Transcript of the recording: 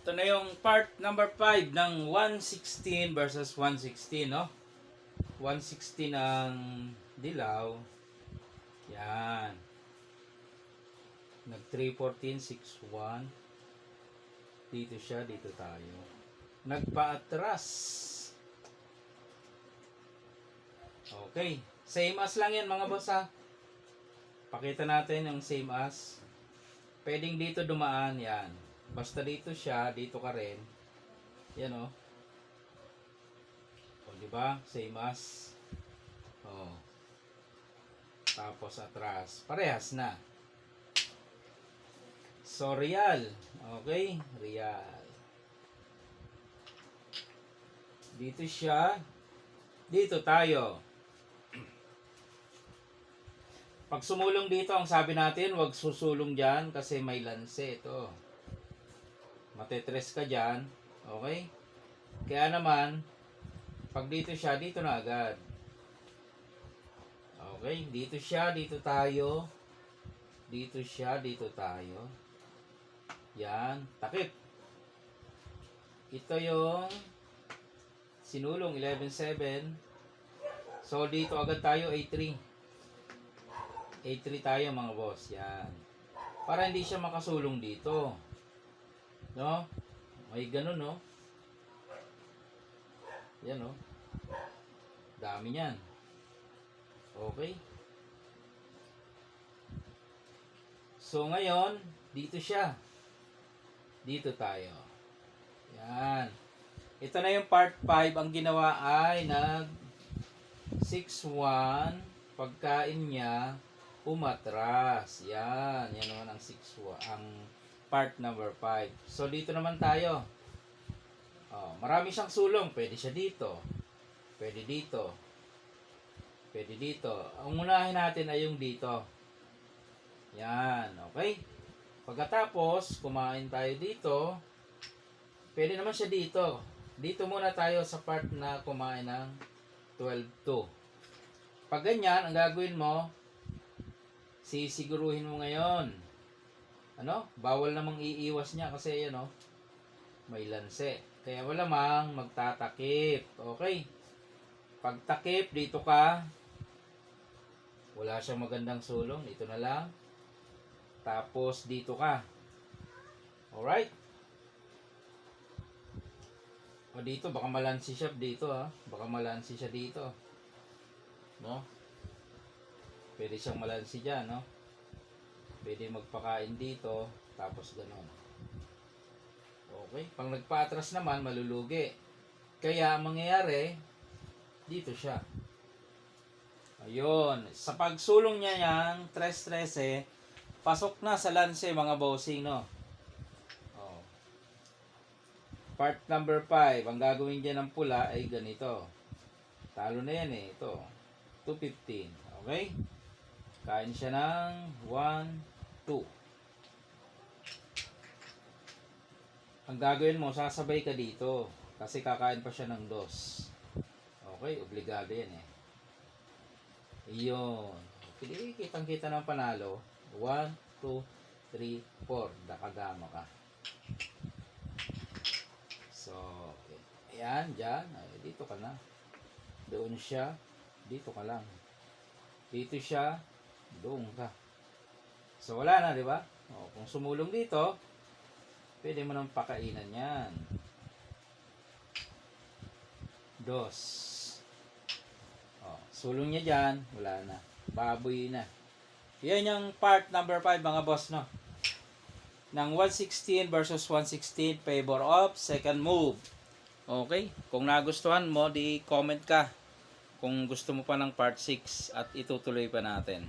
Ito na yung part number 5 ng 116 versus 116, no? 116 ang dilaw. Yan. Nag 314, 61. Dito siya, dito tayo. Nagpaatras. Okay. Same as lang yan mga boss, ha. Pakita natin yung same as. Pwedeng dito dumaan, yan. Basta dito siya, dito ka rin. Yan, oh. O, diba? Same as. Oh. Tapos atras. Parehas na. So, real. Okay? Real. Dito siya. Dito tayo. Pag sumulong dito, ang sabi natin, huwag susulong dyan kasi may lanse. Ito. Matetres ka dyan. Okay? Kaya naman, pag dito siya, dito na agad. Okay? Dito siya, dito tayo. Dito siya, dito tayo. Yan. Takip. Ito yung sinulong, 11.7. So, dito agad tayo, A3. A3 tayo mga boss. Yan. Para hindi siya makasulong dito. No? May ganun, no? Yan, no? Dami niyan. Okay? So, ngayon, dito siya. Dito tayo. Yan. Ito na yung part 5. Ang ginawa ay nag 6-1. Pagkain niya, umatras. Yan. Yan naman ang 6-1. Ang part number 5. So, dito naman tayo. Oh, marami siyang sulong. Pwede siya dito. Pwede dito. Pwede dito. Ang unahin natin ay yung dito. Yan. Okay? Pagkatapos, kumain tayo dito. Pwede naman siya dito. Dito muna tayo sa part na kumain ng 12-2. Pag ganyan, ang gagawin mo, sisiguruhin mo ngayon. Ano? Bawal namang iiwas niya kasi ano, may lanse. Kaya wala mang magtatakip. Okay? Pag takip, dito ka. Wala siyang magandang sulong. Dito na lang. Tapos dito ka. Alright? O dito, baka malansi siya dito, ha. Baka malansi siya dito. No? Pwede siyang malansi dyan, no? Pwede magpakain dito, tapos gano'n. Okay? Pag nagpa-atras naman, malulugi. Kaya, ang mangyayari, dito siya. Ayun. Sa pagsulong niya yan, 3-13, pasok na sa lanse, mga bossing, no? Oh. Part number 5, ang gagawin dyan ng pula ay ganito. Talo na yan, eh. Ito. 215. Okay? Kain siya ng 1, 2. Ang gagawin mo, sasabay ka dito. Kasi kakain pa siya ng 2. Okay? Obligado yan, eh. Iyon. Okay, kitang-kita ng panalo. 1, 2, 3, 4. Nakagama ka. So, ayan, dyan. Ay, dito ka na. Doon siya. Dito ka lang. Dito siya. Doon ka. So, wala na, di ba? O, kung sumulong dito, pwede mo nang pakainan yan. 2. O, sulong niya dyan. Wala na. Baboy na. Yan yung part number 5, mga boss, no? Ng 116 versus 116, favor of second move. Okay? Kung nagustuhan mo, di comment ka kung gusto mo pa ng part 6 at itutuloy pa natin.